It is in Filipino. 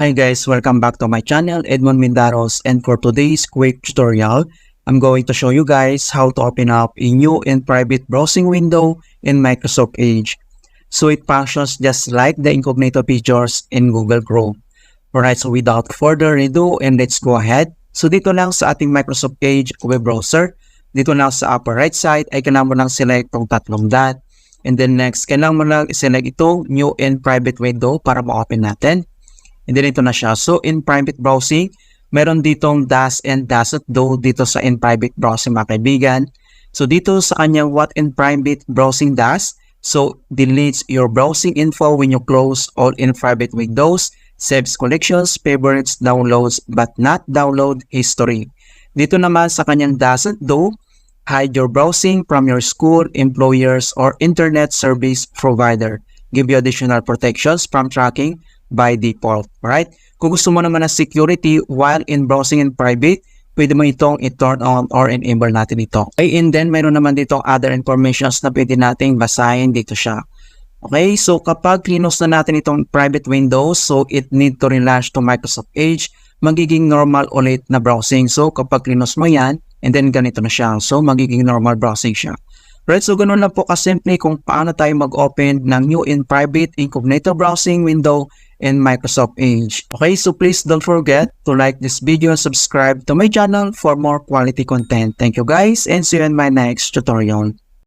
Hi guys, welcome back to my channel, Edmund Mindaros, and for today's quick tutorial, I'm going to show you guys how to open up a new and private browsing window in Microsoft Edge. So it functions just like the incognito features in Google Chrome. Alright, so without further ado, and let's go ahead. So dito lang sa ating Microsoft Edge web browser, dito lang sa upper right side ay kailangan mo lang select itong tatlong dot. And then next, kailangan mo lang select ito, new and private window para ma-open natin. And then ito na siya. So in private browsing, meron ditong dash and dashed do dito sa in private browsing mga kaibigan. So dito sa kanyang what in private browsing does, so deletes your browsing info when you close all in private windows, saves collections, favorites, downloads, but not download history. Dito naman sa kanyang dashed do, hide your browsing from your school, employers, or internet service provider. Give you additional protections from tracking by default, right? Kung gusto mo naman ng security while in browsing in private, pwede mo itong i-turn on or enable natin ito. Okay, and then mayroon naman dito other informations na pwede nating basahin dito siya. Okay, so kapag close na natin itong private window, so it need to relaunch to Microsoft Edge, magiging normal ulit na browsing. So kapag close mo yan, and then ganito na siya. So magiging normal browsing siya. Right, so ganun lang po kasimple kung paano tayo mag-open ng new in private incognito browsing window in Microsoft Edge. Okay, so please don't forget to like this video and subscribe to my channel for more quality content. Thank you guys and see you in my next tutorial.